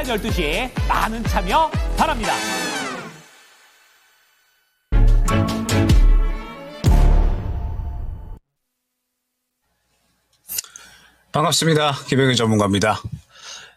오전 12시에 많은 참여 바랍니다. 반갑습니다. 김영일 전문가입니다.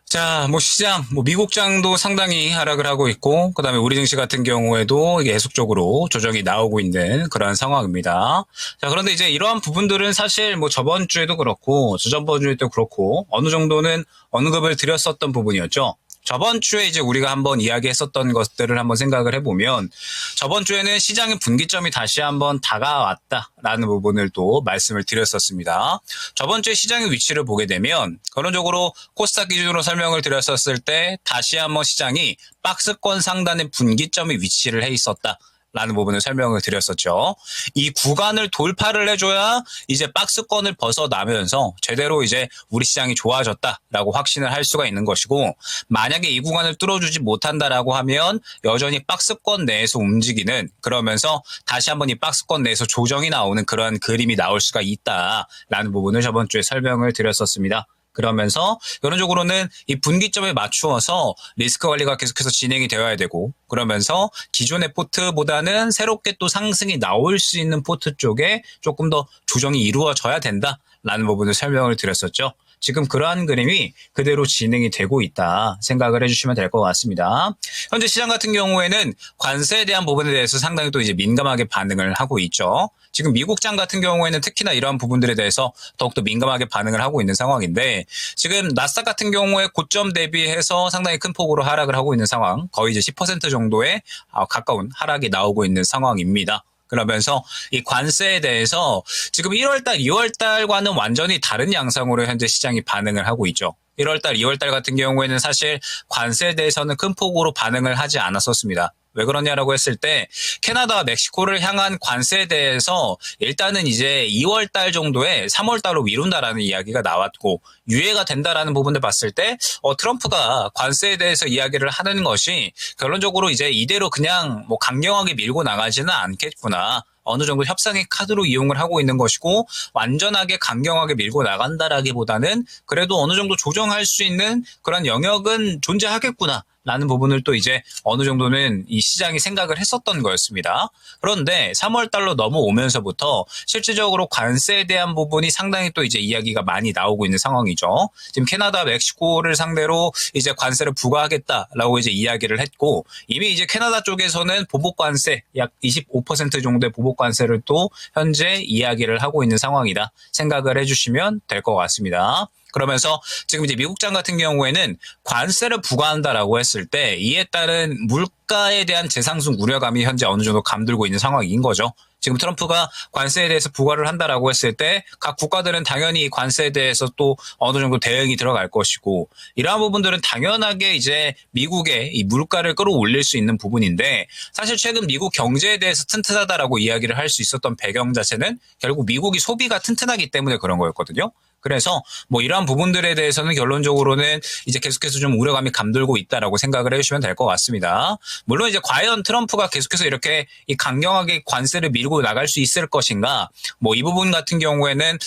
자, 시장, 미국장도 상당히 하락을 하고 있고, 그 다음에 우리 증시 같은 경우에도 이게 계속적으로 조정이 나오고 있는 그런 상황입니다. 자, 그런데 이제 이러한 부분들은 사실 저번 주에도 그렇고, 저저번 주에도 그렇고, 어느 정도는 언급을 드렸었던 부분이었죠. 저번 주에 이제 우리가 한번 이야기했었던 것들을 한번 생각을 해보면 저번 주에는 시장의 분기점이 다시 한번 다가왔다라는 부분을 또 말씀을 드렸었습니다. 저번 주에 시장의 위치를 보게 되면 결론적으로 코스닥 기준으로 설명을 드렸었을 때 다시 한번 시장이 박스권 상단의 분기점에 위치를 해 있었다. 라는 부분을 설명을 드렸었죠. 이 구간을 돌파를 해줘야 이제 박스권을 벗어나면서 제대로 이제 우리 시장이 좋아졌다라고 확신을 할 수가 있는 것이고, 만약에 이 구간을 뚫어주지 못한다라고 하면 여전히 박스권 내에서 움직이는, 그러면서 다시 한번 이 박스권 내에서 조정이 나오는 그런 그림이 나올 수가 있다라는 부분을 저번 주에 설명을 드렸었습니다. 그러면서 결론적으로는 이 분기점에 맞추어서 리스크 관리가 계속해서 진행이 되어야 되고, 그러면서 기존의 포트보다는 새롭게 또 상승이 나올 수 있는 포트 쪽에 조금 더 조정이 이루어져야 된다라는 부분을 설명을 드렸었죠. 지금 그러한 그림이 그대로 진행이 되고 있다 생각을 해주시면 될 것 같습니다. 현재 시장 같은 경우에는 관세에 대한 부분에 대해서 상당히 또 이제 민감하게 반응을 하고 있죠. 지금 미국장 같은 경우에는 특히나 이러한 부분들에 대해서 더욱더 민감하게 반응을 하고 있는 상황인데, 지금 나스닥 같은 경우에 고점 대비해서 상당히 큰 폭으로 하락을 하고 있는 상황, 거의 이제 10% 정도에 가까운 하락이 나오고 있는 상황입니다. 그러면서 이 관세에 대해서 지금 1월달, 2월달과는 완전히 다른 양상으로 현재 시장이 반응을 하고 있죠. 1월달, 2월달 같은 경우에는 사실 관세에 대해서는 큰 폭으로 반응을 하지 않았었습니다. 왜 그러냐라고 했을 때 캐나다와 멕시코를 향한 관세에 대해서 일단은 이제 2월달 정도에 3월달로 미룬다라는 이야기가 나왔고, 유예가 된다라는 부분을 봤을 때 트럼프가 관세에 대해서 이야기를 하는 것이 결론적으로 이제 이대로 그냥 강경하게 밀고 나가지는 않겠구나. 어느 정도 협상의 카드로 이용을 하고 있는 것이고, 완전하게 강경하게 밀고 나간다라기보다는 그래도 어느 정도 조정할 수 있는 그런 영역은 존재하겠구나 라는 부분을 또 이제 어느 정도는 이 시장이 생각을 했었던 거였습니다. 그런데 3월 달로 넘어오면서부터 실질적으로 관세에 대한 부분이 상당히 또 이제 이야기가 많이 나오고 있는 상황이죠. 지금 캐나다, 멕시코를 상대로 이제 관세를 부과하겠다라고 이제 이야기를 했고, 이미 이제 캐나다 쪽에서는 보복 관세 약 25% 정도의 보복 관세를 또 현재 이야기를 하고 있는 상황이다 생각을 해주시면 될 것 같습니다. 그러면서 지금 이제 미국장 같은 경우에는 관세를 부과한다라고 했을 때 이에 따른 물가에 대한 재상승 우려감이 현재 어느 정도 감돌고 있는 상황인 거죠. 지금 트럼프가 관세에 대해서 부과를 한다라고 했을 때 각 국가들은 당연히 이 관세에 대해서 또 어느 정도 대응이 들어갈 것이고, 이러한 부분들은 당연하게 이제 미국의 이 물가를 끌어올릴 수 있는 부분인데, 사실 최근 미국 경제에 대해서 튼튼하다라고 이야기를 할 수 있었던 배경 자체는 결국 미국이 소비가 튼튼하기 때문에 그런 거였거든요. 그래서 이러한 부분들에 대해서는 결론적으로는 이제 계속해서 좀 우려감이 감돌고 있다라고 생각을 해주시면 될 것 같습니다. 물론 이제 과연 트럼프가 계속해서 이렇게 이 강경하게 관세를 밀고 나갈 수 있을 것인가, 이 부분 같은 경우에는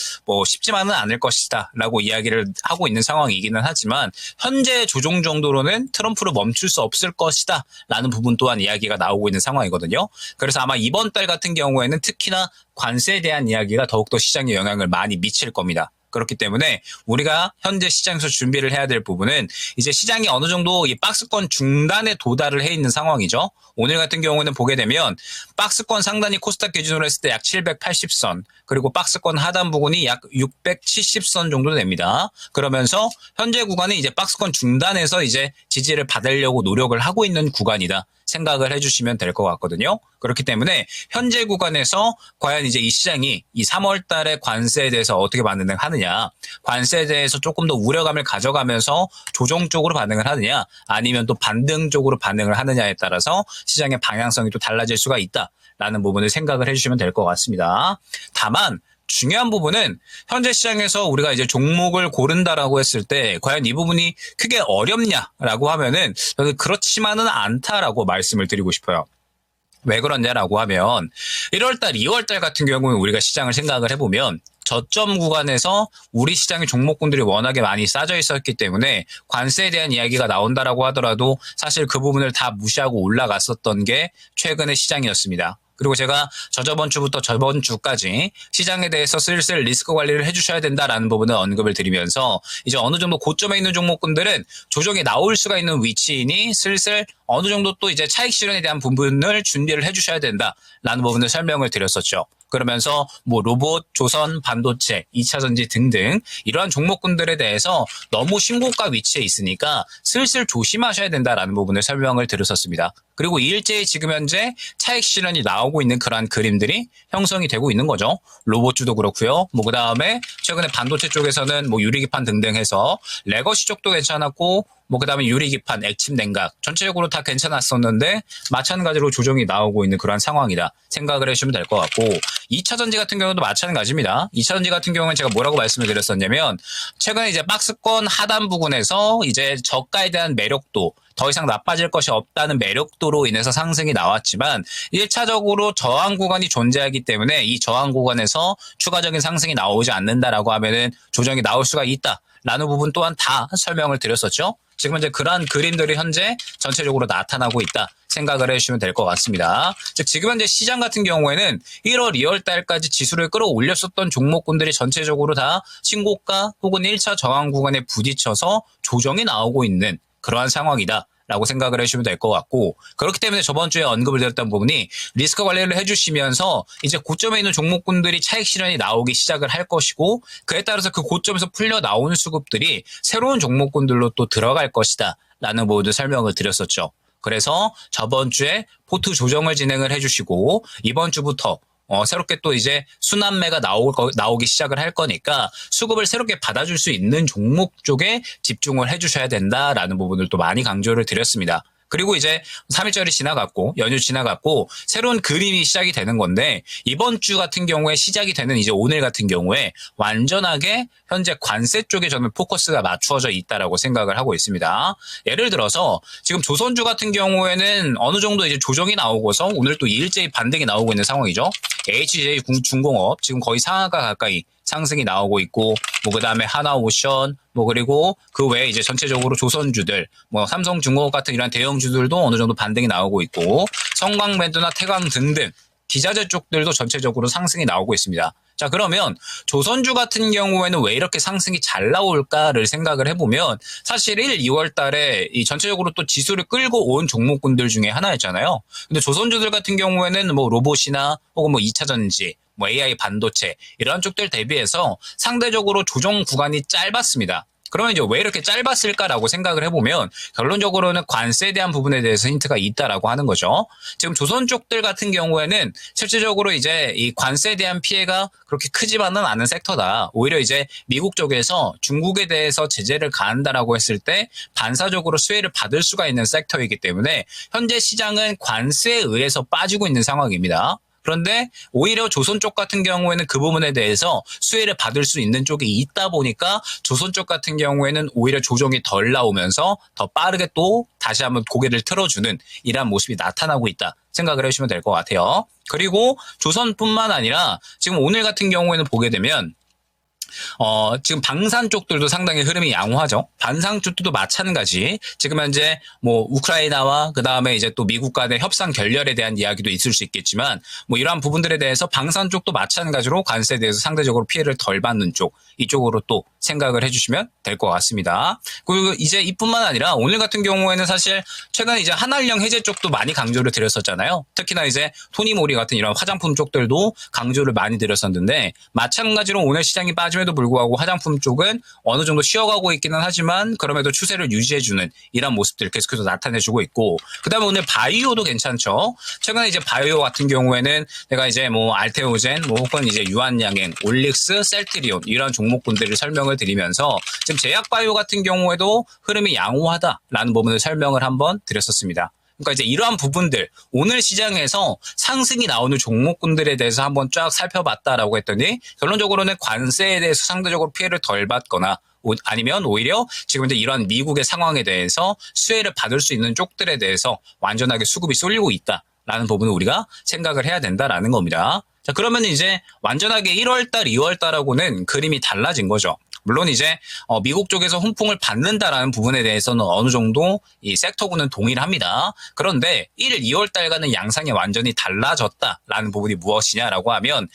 쉽지만은 않을 것이다라고 이야기를 하고 있는 상황이기는 하지만, 현재 조정 정도로는 트럼프를 멈출 수 없을 것이다라는 부분 또한 이야기가 나오고 있는 상황이거든요. 그래서 아마 이번 달 같은 경우에는 특히나 관세에 대한 이야기가 더욱더 시장에 영향을 많이 미칠 겁니다. 그렇기 때문에 우리가 현재 시장에서 준비를 해야 될 부분은 이제 시장이 어느 정도 이 박스권 중단에 도달을 해 있는 상황이죠. 오늘 같은 경우는 보게 되면 박스권 상단이 코스닥 기준으로 했을 때 약 780선, 그리고 박스권 하단 부분이 약 670선 정도 됩니다. 그러면서 현재 구간은 이제 박스권 중단에서 이제 지지를 받으려고 노력을 하고 있는 구간이다 생각을 해주시면 될 것 같거든요. 그렇기 때문에 현재 구간에서 과연 이제 이 시장이 이 3월 달에 관세에 대해서 어떻게 반응을 하느냐, 관세에 대해서 조금 더 우려감을 가져가면서 조정 쪽으로 반응을 하느냐, 아니면 또 반등 쪽으로 반응을 하느냐에 따라서 시장의 방향성이 또 달라질 수가 있다라는 부분을 생각을 해주시면 될 것 같습니다. 다만 중요한 부분은 현재 시장에서 우리가 이제 종목을 고른다라고 했을 때 과연 이 부분이 크게 어렵냐라고 하면은 저는 그렇지만은 않다라고 말씀을 드리고 싶어요. 왜 그러냐라고 하면 1월달, 2월달 같은 경우는 우리가 시장을 생각을 해보면 저점 구간에서 우리 시장의 종목군들이 워낙에 많이 싸져 있었기 때문에 관세에 대한 이야기가 나온다라고 하더라도 사실 그 부분을 다 무시하고 올라갔었던 게 최근의 시장이었습니다. 그리고 제가 저저번 주부터 저번 주까지 시장에 대해서 슬슬 리스크 관리를 해주셔야 된다라는 부분을 언급을 드리면서 이제 어느 정도 고점에 있는 종목군들은 조정이 나올 수가 있는 위치이니 슬슬 어느 정도 또 이제 차익 실현에 대한 부분을 준비를 해주셔야 된다라는 부분을 설명을 드렸었죠. 그러면서 뭐 로봇, 조선, 반도체, 2차전지 등등 이러한 종목군들에 대해서 너무 신고가 위치에 있으니까 슬슬 조심하셔야 된다라는 부분을 설명을 드렸었습니다. 그리고 일제히 지금 현재 차익 실현이 나오고 있는 그러한 그림들이 형성이 되고 있는 거죠. 로봇주도 그렇고요. 뭐 그다음에 최근에 반도체 쪽에서는 뭐 유리기판 등등 해서 레거시 쪽도 괜찮았고 뭐 그다음에 유리기판, 액침 냉각 전체적으로 다 괜찮았었는데 마찬가지로 조정이 나오고 있는 그러한 상황이다 생각을 해주시면 될 것 같고 2차전지 같은 경우도 마찬가지입니다. 2차전지 같은 경우는 제가 뭐라고 말씀을 드렸었냐면 최근에 이제 박스권 하단 부분에서 이제 저가에 대한 매력도 더 이상 나빠질 것이 없다는 매력도로 인해서 상승이 나왔지만 1차적으로 저항 구간이 존재하기 때문에 이 저항 구간에서 추가적인 상승이 나오지 않는다라고 하면은 조정이 나올 수가 있다라는 부분 또한 다 설명을 드렸었죠. 지금 현재 그러한 그림들이 현재 전체적으로 나타나고 있다 생각을 해주시면 될 것 같습니다. 즉 지금 현재 시장 같은 경우에는 1월, 2월 달까지 지수를 끌어올렸었던 종목군들이 전체적으로 다 신고가 혹은 1차 저항 구간에 부딪혀서 조정이 나오고 있는 그러한 상황이다. 라고 생각을 해주시면 될 것 같고 그렇기 때문에 저번 주에 언급을 드렸던 부분이 리스크 관리를 해주시면서 이제 고점에 있는 종목군들이 차익 실현이 나오기 시작을 할 것이고 그에 따라서 그 고점에서 풀려 나오는 수급들이 새로운 종목군들로 또 들어갈 것이다 라는 부분도 설명을 드렸었죠. 그래서 저번 주에 포트 조정을 진행을 해주시고 이번 주부터 새롭게 또 이제 순환매가 나오기 시작을 할 거니까 수급을 새롭게 받아줄 수 있는 종목 쪽에 집중을 해주셔야 된다라는 부분을 또 많이 강조를 드렸습니다. 그리고 이제 3일절이 지나갔고 연휴 지나갔고 새로운 그림이 시작이 되는 건데 이번 주 같은 경우에 시작이 되는 이제 오늘 같은 경우에 완전하게 현재 관세 쪽에 저는 포커스가 맞추어져 있다라고 생각을 하고 있습니다. 예를 들어서 지금 조선주 같은 경우에는 어느 정도 이제 조정이 나오고서 오늘 또 일제히 반등이 나오고 있는 상황이죠. HJ 중공업 지금 거의 상하가 가까이 상승이 나오고 있고 뭐 그다음에 하나오션 뭐 그리고 그 외에 이제 전체적으로 조선주들 뭐 삼성중공업 같은 이런 대형주들도 어느 정도 반등이 나오고 있고 성광밴드나 태광 등등 기자재 쪽들도 전체적으로 상승이 나오고 있습니다. 자 그러면 조선주 같은 경우에는 왜 이렇게 상승이 잘 나올까를 생각을 해보면 사실 1, 2월 달에 이 전체적으로 또 지수를 끌고 온 종목군들 중에 하나였잖아요. 근데 조선주들 같은 경우에는 뭐 로봇이나 혹은 뭐 2차전지 뭐 AI 반도체 이런 쪽들 대비해서 상대적으로 조정 구간이 짧았습니다. 그러면 이제 왜 이렇게 짧았을까라고 생각을 해보면 결론적으로는 관세에 대한 부분에 대해서 힌트가 있다라고 하는 거죠. 지금 조선 쪽들 같은 경우에는 실질적으로 이제 이 관세에 대한 피해가 그렇게 크지만은 않은 섹터다. 오히려 이제 미국 쪽에서 중국에 대해서 제재를 가한다라고 했을 때 반사적으로 수혜를 받을 수가 있는 섹터이기 때문에 현재 시장은 관세에 의해서 빠지고 있는 상황입니다. 그런데 오히려 조선 쪽 같은 경우에는 그 부분에 대해서 수혜를 받을 수 있는 쪽이 있다 보니까 조선 쪽 같은 경우에는 오히려 조정이 덜 나오면서 더 빠르게 또 다시 한번 고개를 틀어주는 이러한 모습이 나타나고 있다 생각을 해주시면 될 것 같아요. 그리고 조선뿐만 아니라 지금 오늘 같은 경우에는 보게 되면 지금 방산 쪽들도 상당히 흐름이 양호하죠. 반상 쪽도 마찬가지. 지금 현재 뭐 우크라이나와 그 다음에 이제 또 미국 간의 협상 결렬에 대한 이야기도 있을 수 있겠지만 뭐 이러한 부분들에 대해서 방산 쪽도 마찬가지로 관세에 대해서 상대적으로 피해를 덜 받는 쪽 이쪽으로 또 생각을 해주시면 될 것 같습니다. 그리고 이제 이뿐만 아니라 오늘 같은 경우에는 사실 최근 이제 한알령 해제 쪽도 많이 강조를 드렸었잖아요. 특히나 이제 토니모리 같은 이런 화장품 쪽들도 강조를 많이 드렸었는데 마찬가지로 오늘 시장이 빠짐에도 불구하고 화장품 쪽은 어느 정도 쉬어가고 있기는 하지만 그럼에도 추세를 유지해주는 이런 모습들 계속해서 나타내주고 있고 그다음에 오늘 바이오도 괜찮죠. 최근에 이제 바이오 같은 경우에는 내가 이제 뭐 알테오젠 뭐 혹은 이제 유한양행, 올릭스, 셀트리온 이런 종목군들을 설명을 드리면서 지금 제약바이오 같은 경우에도 흐름이 양호하다라는 부분을 설명을 한번 드렸었습니다. 그러니까 이제 이러한 부분들 오늘 시장에서 상승이 나오는 종목군들에 대해서 한번 쫙 살펴봤다라고 했더니 결론적으로는 관세에 대해서 상대적으로 피해를 덜 받거나 아니면 오히려 지금 이제 이러한 미국의 상황에 대해서 수혜를 받을 수 있는 쪽들에 대해서 완전하게 수급이 쏠리고 있다라는 부분을 우리가 생각을 해야 된다라는 겁니다. 자, 그러면 이제 완전하게 1월달, 2월달하고는 그림이 달라진 거죠. 물론 이제 미국 쪽에서 훈풍을 받는다라는 부분에 대해서는 어느 정도 이 섹터군은 동의를 합니다. 그런데 1, 2월 달과는 양상이 완전히 달라졌다라는 부분이 무엇이냐라고 하면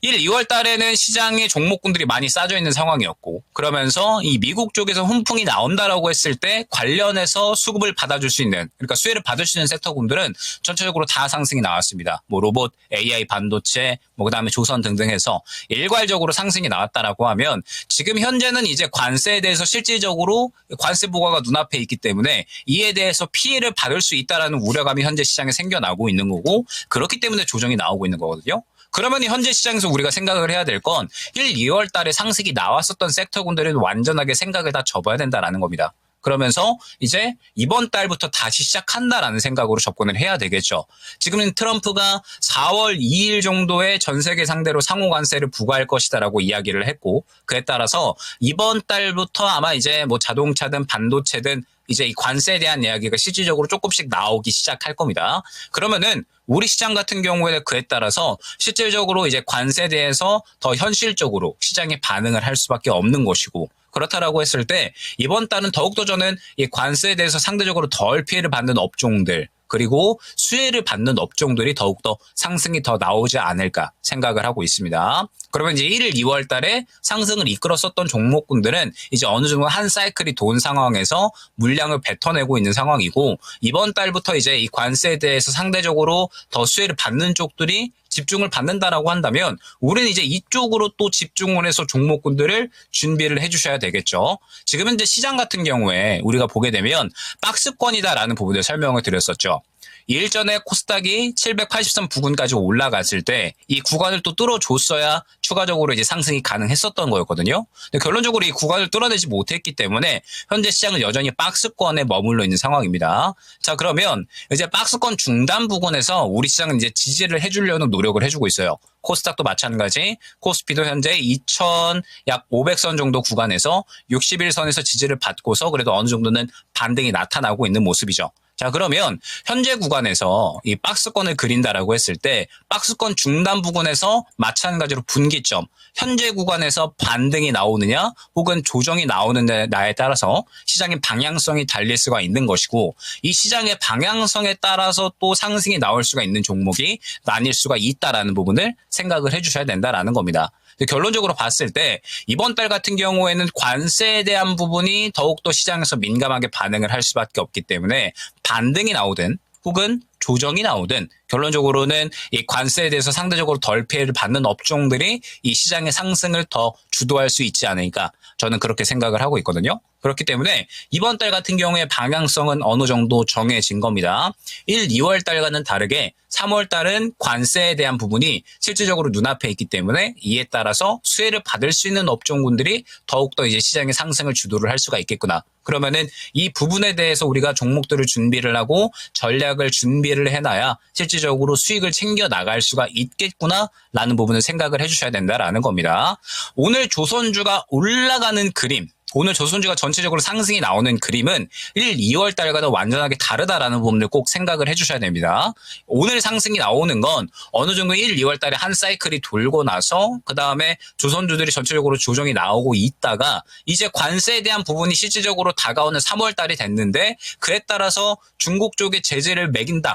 1, 2월 달에는 시장에 종목군들이 많이 싸져 있는 상황이었고 그러면서 이 미국 쪽에서 훈풍이 나온다라고 했을 때 관련해서 수급을 받아줄 수 있는 그러니까 수혜를 받을 수 있는 섹터군들은 전체적으로 다 상승이 나왔습니다. 뭐 로봇, AI 반도체, 뭐 그다음에 조선 등등 해서 일괄적으로 상승이 나왔다라고 하면 지금 현재는 이제 관세에 대해서 실질적으로 관세 부과가 눈앞에 있기 때문에 이에 대해서 피해를 받을 수 있다라는 우려감이 현재 시장에 생겨나고 있는 거고 그렇기 때문에 조정이 나오고 있는 거거든요. 그러면 현재 시장에서 우리가 생각을 해야 될 건 1, 2월 달에 상승이 나왔었던 섹터군들은 완전하게 생각을 다 접어야 된다라는 겁니다. 그러면서 이제 이번 달부터 다시 시작한다라는 생각으로 접근을 해야 되겠죠. 지금은 트럼프가 4월 2일 정도에 전 세계 상대로 상호 관세를 부과할 것이다라고 이야기를 했고 그에 따라서 이번 달부터 아마 이제 뭐 자동차든 반도체든 이제 이 관세에 대한 이야기가 실질적으로 조금씩 나오기 시작할 겁니다. 그러면은 우리 시장 같은 경우에는 그에 따라서 실질적으로 이제 관세에 대해서 더 현실적으로 시장에 반응을 할 수밖에 없는 것이고 그렇다라고 했을 때 이번 달은 더욱더 저는 이 관세에 대해서 상대적으로 덜 피해를 받는 업종들 그리고 수혜를 받는 업종들이 더욱더 상승이 더 나오지 않을까 생각을 하고 있습니다. 그러면 이제 1일, 2월 달에 상승을 이끌었었던 종목군들은 이제 어느 정도 한 사이클이 돈 상황에서 물량을 뱉어내고 있는 상황이고 이번 달부터 이제 이 관세에 대해서 상대적으로 더 수혜를 받는 쪽들이 집중을 받는다라고 한다면 우리는 이제 이쪽으로 또 집중을 해서 종목군들을 준비를 해주셔야 되겠죠. 지금 현재 시장 같은 경우에 우리가 보게 되면 박스권이다라는 부분을 설명을 드렸었죠. 일전에 코스닥이 783 부근까지 올라갔을 때 이 구간을 또 뚫어줬어야 추가적으로 이제 상승이 가능했었던 거였거든요. 근데 결론적으로 이 구간을 뚫어내지 못했기 때문에 현재 시장은 여전히 박스권에 머물러 있는 상황입니다. 자, 그러면 이제 박스권 중단 부근에서 우리 시장은 이제 지지를 해주려는 노력을 해주고 있어요. 코스닥도 마찬가지, 코스피도 현재 2000 약 500선 정도 구간에서 61선에서 지지를 받고서 그래도 어느 정도는 반등이 나타나고 있는 모습이죠. 자, 그러면 현재 구간에서 이 박스권을 그린다라고 했을 때 박스권 중단 부근에서 마찬가지로 분기점, 현재 구간에서 반등이 나오느냐 혹은 조정이 나오느냐에 따라서 시장의 방향성이 달릴 수가 있는 것이고 이 시장의 방향성에 따라서 또 상승이 나올 수가 있는 종목이 나뉠 수가 있다라는 부분을 생각을 해주셔야 된다라는 겁니다. 결론적으로 봤을 때 이번 달 같은 경우에는 관세에 대한 부분이 더욱더 시장에서 민감하게 반응을 할 수밖에 없기 때문에 반등이 나오든 혹은 조정이 나오든 결론적으로는 이 관세에 대해서 상대적으로 덜 피해를 받는 업종들이 이 시장의 상승을 더 주도할 수 있지 않을까 저는 그렇게 생각을 하고 있거든요. 그렇기 때문에 이번 달 같은 경우에 방향성은 어느 정도 정해진 겁니다. 1, 2월 달과는 다르게 3월 달은 관세에 대한 부분이 실질적으로 눈앞에 있기 때문에 이에 따라서 수혜를 받을 수 있는 업종군들이 더욱더 이제 시장의 상승을 주도를 할 수가 있겠구나. 그러면은 이 부분에 대해서 우리가 종목들을 준비를 하고 전략을 준비를 해놔야 실질적으로 수익을 챙겨 나갈 수가 있겠구나라는 부분을 생각을 해주셔야 된다라는 겁니다. 오늘 조선주가 올라가는 그림, 오늘 조선주가 전체적으로 상승이 나오는 그림은 1, 2월 달과는 완전하게 다르다라는 부분을 꼭 생각을 해주셔야 됩니다. 오늘 상승이 나오는 건 어느 정도 1, 2월 달에 한 사이클이 돌고 나서 그 다음에 조선주들이 전체적으로 조정이 나오고 있다가 이제 관세에 대한 부분이 실질적으로 다가오는 3월 달이 됐는데 그에 따라서 중국 쪽에 제재를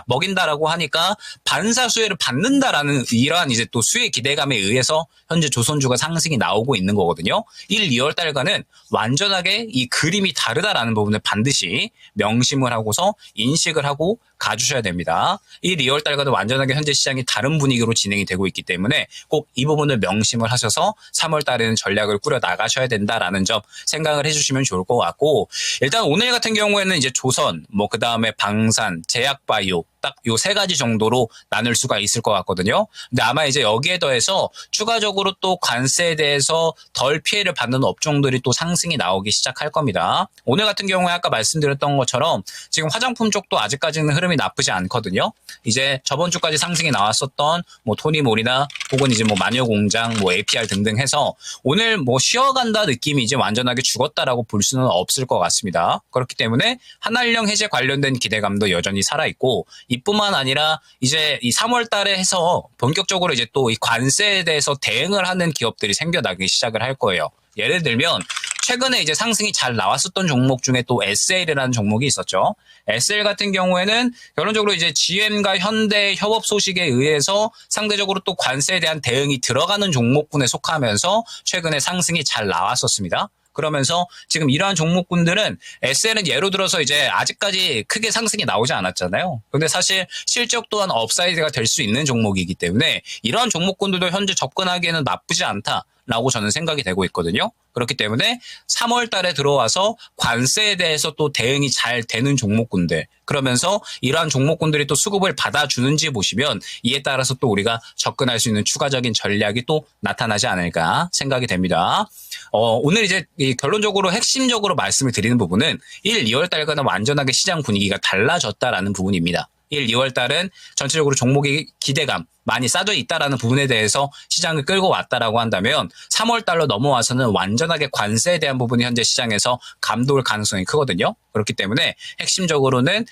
먹인다라고 하니까 반사 수혜를 받는다라는 이러한 이제 또 수혜 기대감에 의해서 현재 조선주가 상승이 나오고 있는 거거든요. 1, 2월 달과는 완전하게 이 그림이 다르다라는 부분을 반드시 명심을 하고서 인식을 하고 가주셔야 됩니다. 1, 2월 달과는 완전하게 현재 시장이 다른 분위기로 진행이 되고 있기 때문에 꼭 이 부분을 명심을 하셔서 3월 달에는 전략을 꾸려 나가셔야 된다라는 점 생각을 해주시면 좋을 것 같고 일단 오늘 같은 경우에는 이제 조선, 뭐 그 다음에 방산, 제약바이오 딱 요 세 가지 정도로 나눌 수가 있을 것 같거든요. 근데 아마 이제 여기에 더해서 추가적으로 또 관세에 대해서 덜 피해를 받는 업종들이 또 상승이 나오기 시작할 겁니다. 오늘 같은 경우에 아까 말씀드렸던 것처럼 지금 화장품 쪽도 아직까지는 흐름이 나쁘지 않거든요. 이제 저번 주까지 상승이 나왔었던 뭐 토니몰이나 혹은 이제 뭐 마녀공장, 뭐 APR 등등 해서 오늘 뭐 쉬어간다 느낌이 이제 완전하게 죽었다라고 볼 수는 없을 것 같습니다. 그렇기 때문에 한한령 해제 관련된 기대감도 여전히 살아있고 이뿐만 아니라 이제 이 3월 달에 해서 본격적으로 이제 또 이 관세에 대해서 대응을 하는 기업들이 생겨나기 시작을 할 거예요. 예를 들면 최근에 이제 상승이 잘 나왔었던 종목 중에 또 SL이라는 종목이 있었죠. SL 같은 경우에는 결론적으로 이제 GM과 현대 협업 소식에 의해서 상대적으로 또 관세에 대한 대응이 들어가는 종목군에 속하면서 최근에 상승이 잘 나왔었습니다. 그러면서 지금 이러한 종목군들은 SL은 예로 들어서 이제 아직까지 크게 상승이 나오지 않았잖아요. 근데 사실 실적 또한 업사이드가 될 수 있는 종목이기 때문에 이러한 종목군들도 현재 접근하기에는 나쁘지 않다라고 저는 생각이 되고 있거든요. 그렇기 때문에 3월 달에 들어와서 관세에 대해서 또 대응이 잘 되는 종목군들, 그러면서 이러한 종목군들이 또 수급을 받아주는지 보시면 이에 따라서 또 우리가 접근할 수 있는 추가적인 전략이 또 나타나지 않을까 생각이 됩니다. 오늘 이제 결론적으로 핵심적으로 말씀을 드리는 부분은 1, 2월 달과는 완전하게 시장 분위기가 달라졌다라는 부분입니다. 1, 2월 달은 전체적으로 종목의 기대감 많이 쌓여 있다라는 부분에 대해서 시장을 끌고 왔다라고 한다면 3월 달로 넘어와서는 완전하게 관세에 대한 부분이 현재 시장에서 감도올 가능성이 크거든요. 그렇기 때문에 핵심적으로는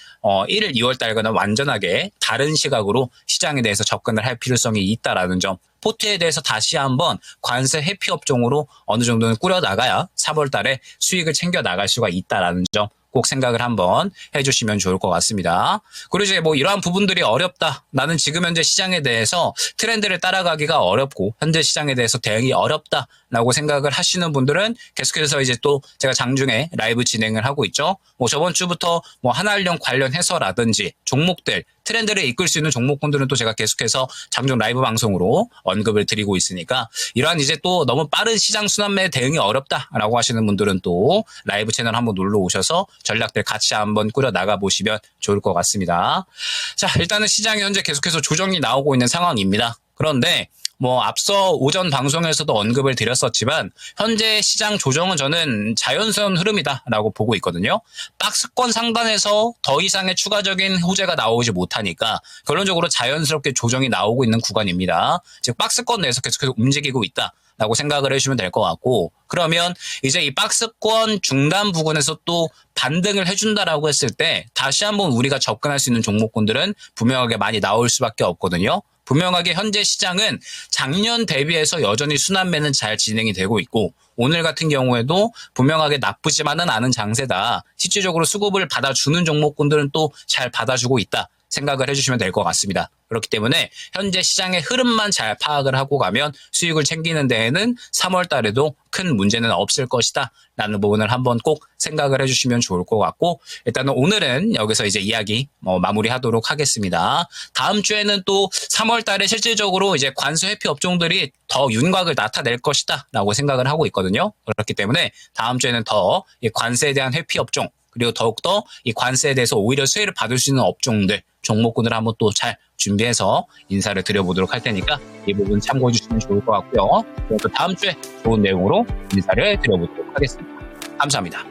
1, 2월 달과는 완전하게 다른 시각으로 시장에 대해서 접근을 할 필요성이 있다라는 점, 포트에 대해서 다시 한번 관세 회피 업종으로 어느 정도는 꾸려나가야 3월 달에 수익을 챙겨 나갈 수가 있다라는 점 꼭 생각을 한번 해주시면 좋을 것 같습니다. 그리고 이제 뭐 이러한 부분들이 어렵다. 나는 지금 현재 시장에 대해서 트렌드를 따라가기가 어렵고 현재 시장에 대해서 대응이 어렵다라고 생각을 하시는 분들은 계속해서 이제 또 제가 장중에 라이브 진행을 하고 있죠. 뭐 저번 주부터 뭐 한알령 관련해서라든지 종목들 트렌드를 이끌 수 있는 종목군들은 또 제가 계속해서 장중 라이브 방송으로 언급을 드리고 있으니까 이러한 이제 또 너무 빠른 시장 순환매에 대응이 어렵다라고 하시는 분들은 또 라이브 채널 한번 놀러 오셔서 전략들 같이 한번 꾸려 나가 보시면 좋을 것 같습니다. 자, 일단은 시장이 현재 계속해서 조정이 나오고 있는 상황입니다. 그런데 뭐 앞서 오전 방송에서도 언급을 드렸었지만 현재 시장 조정은 저는 자연스러운 흐름이다라고 보고 있거든요. 박스권 상단에서 더 이상의 추가적인 호재가 나오지 못하니까 결론적으로 자연스럽게 조정이 나오고 있는 구간입니다. 즉 박스권 내에서 계속해서 움직이고 있다라고 생각을 해주시면 될 것 같고, 그러면 이제 이 박스권 중단 부분에서 또 반등을 해준다라고 했을 때 다시 한번 우리가 접근할 수 있는 종목군들은 분명하게 많이 나올 수밖에 없거든요. 분명하게 현재 시장은 작년 대비해서 여전히 순환매는 잘 진행이 되고 있고 오늘 같은 경우에도 분명하게 나쁘지만은 않은 장세다. 실질적으로 수급을 받아주는 종목군들은 또 잘 받아주고 있다. 생각을 해주시면 될 것 같습니다. 그렇기 때문에 현재 시장의 흐름만 잘 파악을 하고 가면 수익을 챙기는 데에는 3월 달에도 큰 문제는 없을 것이다 라는 부분을 한번 꼭 생각을 해주시면 좋을 것 같고, 일단은 오늘은 여기서 이제 이야기 마무리하도록 하겠습니다. 다음 주에는 또 3월 달에 실질적으로 이제 관세 회피 업종들이 더 윤곽을 나타낼 것이다 라고 생각을 하고 있거든요. 그렇기 때문에 다음 주에는 더 이 관세에 대한 회피 업종, 그리고 더욱더 이 관세에 대해서 오히려 수혜를 받을 수 있는 업종들, 종목군을 한번 또 잘 준비해서 인사를 드려보도록 할 테니까 이 부분 참고해 주시면 좋을 것 같고요. 그럼 또 다음 주에 좋은 내용으로 인사를 드려보도록 하겠습니다. 감사합니다.